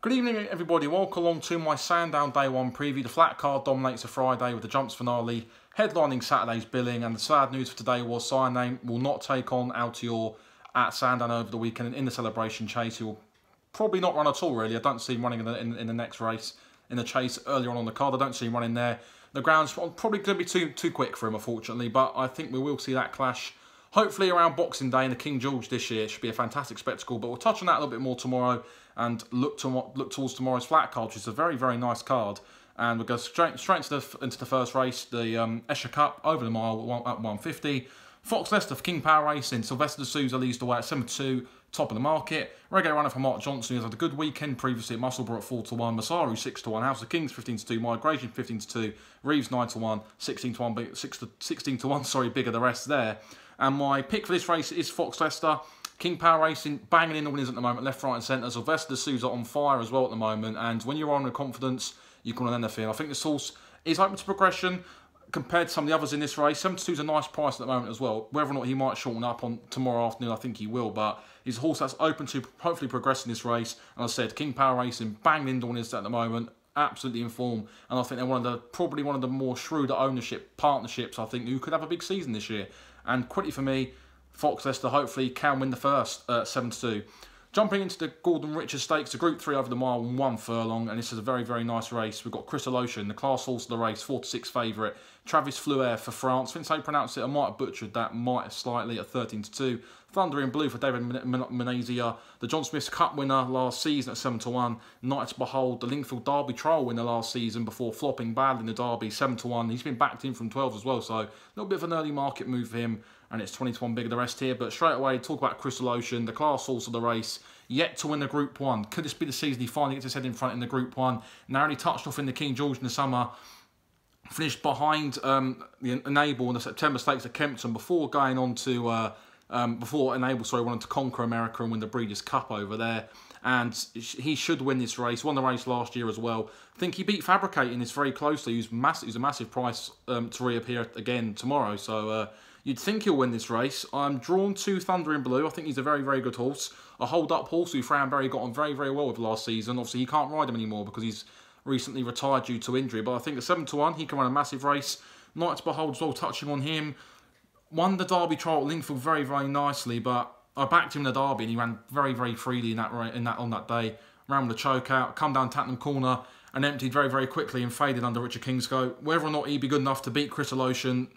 Good evening everybody, welcome along to my Sandown Day 1 preview. The flat card dominates the Friday with the jumps finale headlining Saturday's billing, and the sad news for today was Sandown will not take on Altior at Sandown over the weekend in the celebration chase. He will probably not run at all really. I don't see him running in the next race, in the chase earlier on the card. I don't see him running there. The ground's probably going to be too quick for him unfortunately, but I think we will see that clash hopefully around Boxing Day in the King George this year. It should be a fantastic spectacle, but we'll touch on that a little bit more tomorrow and look towards tomorrow's flat card, which is a very, very nice card. And we'll go straight into the first race, the Escher Cup over the mile at 150. Fox Leicester for King Power Racing. Sylvester de Souza leads the way at 7-2, top of the market. Reggae runner for Mark Johnson, who's had a good weekend previously at Musselburgh at 4-1. Masaru 6-1. House of Kings 15-2. Migration 15-2. Reeves 9-1. 16-1. Sorry, bigger the rest there. And my pick for this race is Fox Leicester. King Power Racing banging in the winners at the moment, left, right and centre. Sylvester de Souza on fire as well at the moment. And when you're on with confidence, you can win anything. I think this horse is open to progression compared to some of the others in this race. 7-2 is a nice price at the moment as well. Whether or not he might shorten up on tomorrow afternoon, I think he will. But he's a horse that's open to hopefully progressing this race. And as I said, King Power Racing banging in the winners at the moment. Absolutely in form. And I think they're probably one of the more shrewd ownership partnerships, I think, who could have a big season this year. And quickly for me, Fox Leicester hopefully can win the first 7-2. Jumping into the Gordon Richards Stakes, the Group 3 over the mile and 1 furlong, and this is a very, very nice race. We've got Crystal Ocean, the class horse of the race, 4-6 favourite. Travis Fleuer for France. I think they pronounced it, I might have butchered that, might have slightly, at 13-2. Thunder in Blue for David Menezia. The John Smith's Cup winner last season at 7-1. Knights Behold, the Lingfield Derby trial winner last season before flopping badly in the Derby, 7-1. He's been backed in from 12 as well, so a little bit of an early market move for him. And it's 20-1 bigger the rest here. But straight away, talk about Crystal Ocean, the class horse of the race, yet to win the Group 1. Could this be the season he finally gets his head in front in the Group 1? Narrowly touched off in the King George in the summer. Finished behind the Enable in the September Stakes at Kempton before going on to... before Enable, wanted to conquer America and win the Breeders' Cup over there. And he should win this race. Won the race last year as well. I think he beat Fabricating this very closely. He's a massive price to reappear again tomorrow. So you'd think he'll win this race. I'm drawn to Thunder in Blue. I think he's a very, very good horse. A hold-up horse who Fran Berry got on very, very well with last season. Obviously, he can't ride him anymore because he's recently retired due to injury. But I think at 7-1, he can run a massive race. Knights Behold as well, touching on him. Won the Derby trial at Lingfield very, very nicely, but I backed him in the Derby and he ran very, very freely on that day. Ran with a choke out, come down Tattenham Corner and emptied very, very quickly and faded under Richard Kingscote. Whether or not he'd be good enough to beat Crystal Ocean,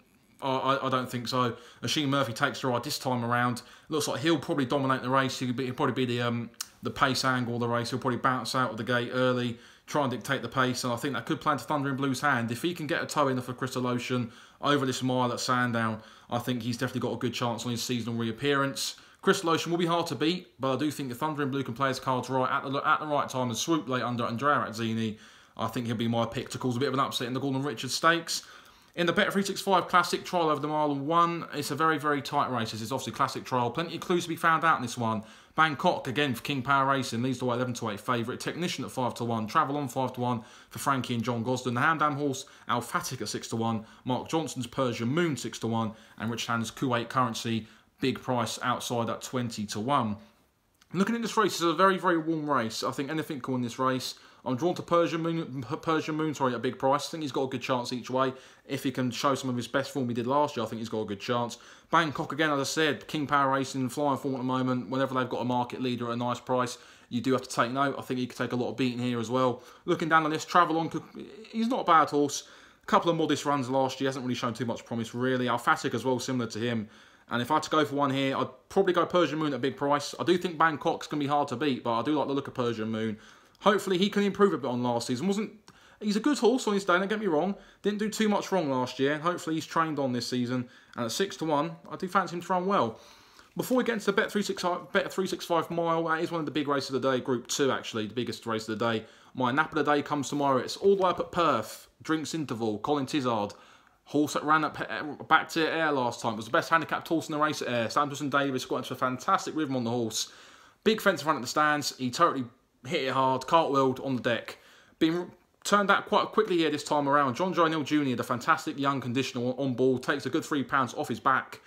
I don't think so. Oisin Murphy takes the ride this time around. Looks like he'll probably dominate the race. He'll probably be the pace angle of the race. He'll probably bounce out of the gate early, try and dictate the pace, and I think that could play into Thunder in Blue's hand. If he can get a toe in for Crystal Ocean over this mile at Sandown, I think he's definitely got a good chance on his seasonal reappearance. Crystal Ocean will be hard to beat, but I do think if Thunder in Blue can play his cards right at the right time and swoop late under Andrea Azzini, I think he'll be my pick to cause a bit of an upset in the Gordon Richards Stakes. In the Bet365 Classic Trial over the mile and 1, it's a very, very tight race. It's obviously Classic Trial. Plenty of clues to be found out in this one. Bangkok, again, for King Power Racing, leads the way 11-8 favourite. Technician at 5-1. Travel on 5-1 for Frankie and John Gosden. The Hamdam horse, Alphatic at 6-1. Mark Johnson's Persian Moon 6-1. And Rich Hand's Kuwait Currency, big price outside at 20-1. Looking at this race, it's a very, very warm race. I think anything can win this race. I'm drawn to Persian Moon, at a big price. I think he's got a good chance each way. If he can show some of his best form he did last year, I think he's got a good chance. Bangkok, again, as I said, King Power Racing, flying form at the moment. Whenever they've got a market leader at a nice price, you do have to take note. I think he could take a lot of beating here as well. Looking down the list, Travel On, he's not a bad horse. A couple of modest runs last year, hasn't really shown too much promise, really. Alphatic as well, similar to him. And if I had to go for one here, I'd probably go Persian Moon at a big price. I do think Bangkok's going to be hard to beat, but I do like the look of Persian Moon. Hopefully he can improve a bit on last season. He's a good horse on his day, don't get me wrong. Didn't do too much wrong last year. Hopefully he's trained on this season. And at 6-1, I do fancy him to run well. Before we get into the Bet365 mile, that is one of the big races of the day. Group 2, actually, the biggest race of the day. My nap of the day comes tomorrow. It's all the way up at Perth. Drinks Interval, Colin Tizard. Horse that ran back to Air last time. It was the best handicapped horse in the race at Air. Sanderson Davis got into a fantastic rhythm on the horse. Big fence in front of the stands. He totally hit it hard, cartwheeled on the deck. Been turned out quite quickly here this time around. John Joe Neal Jr., the fantastic young conditioner on board, takes a good £3 off his back.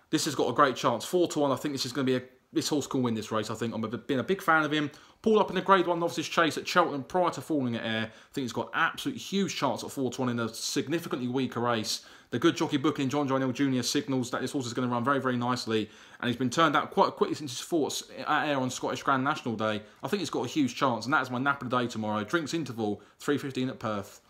This has got a great chance. 4-1, I think this is going to be this horse can win this race. I think I've been a big fan of him. Pulled up in a Grade 1 novices chase at Cheltenham prior to falling at air. I think he's got absolute huge chance at 4-1 in a significantly weaker race. The good jockey booking John Hill Jr. signals that this horse is going to run very, very nicely. And he's been turned out quite quickly since his thoughts at air on Scottish Grand National Day. I think he's got a huge chance, and that is my nap of the day tomorrow. Drinks interval, 3:15 at Perth.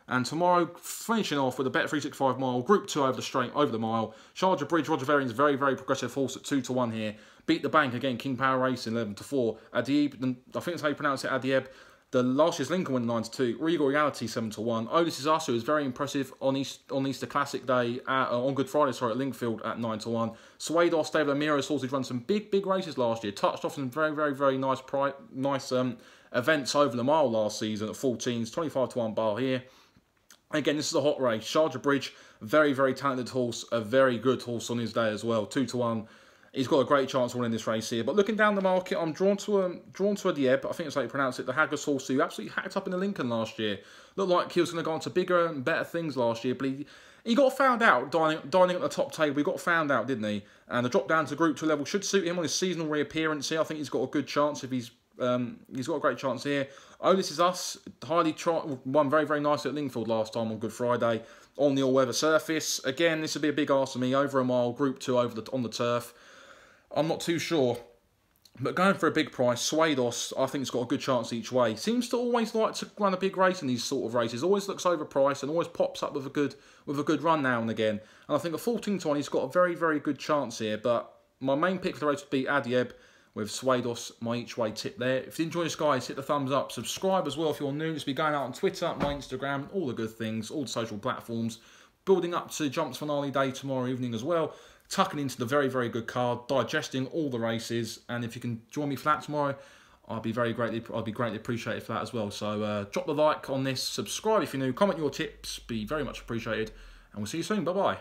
And tomorrow, finishing off with a Bet365 mile, Group 2 over the straight, over the mile. Charger Bridge, Roger Varian's very, very progressive horse at 2-1 here. Beat the bank again, King Power Racing 11-4. Adieb, I think that's how you pronounce it, Adieb. The last year's Lincoln win 9-2. Regal Reality 7-1. Oh, This Is Us, who was very impressive on Easter Classic Day, on Good Friday, sorry, at Linkfield at 9-1. Swados, David O'Meara's horse, who's run some big races last year. Touched off some very nice events over the mile last season at 14s, 25-1 bar here. Again, this is a hot race. Charger Bridge, very talented horse, a very good horse on his day as well. 2-1. He's got a great chance of winning this race here. But looking down the market, I'm drawn to a Dieb. I think that's how you pronounce it. The Haggis horse who absolutely hacked up in the Lincoln last year. Looked like he was going to go on to bigger and better things last year, but he got found out dining at the top table. He got found out, didn't he? And the drop down to Group 2 level should suit him on his seasonal reappearance here. I think he's got a good chance if he's got a great chance here. Oh, This Is Us, won very nicely at Lingfield last time on Good Friday on the all-weather surface. Again, this would be a big ask for me. Over a mile, Group 2 on the turf. I'm not too sure, but going for a big price, Swados, I think it's got a good chance each way. Seems to always like to run a big race in these sort of races. Always looks overpriced and always pops up with a good run now and again. And I think a 14-1, he's got a very good chance here. But my main pick for the race would be Adieb, with Swados, my each way tip there. If you enjoy this, guys, hit the thumbs up. Subscribe as well if you're new. Just be going out on Twitter, my Instagram, all the good things, all the social platforms. Building up to Jumps Finale Day tomorrow evening as well. Tucking into the very good card, digesting all the races. And if you can join me for that tomorrow, I'd be greatly appreciated for that as well. So drop the like on this, subscribe if you're new, comment your tips, be very much appreciated. And we'll see you soon. Bye-bye.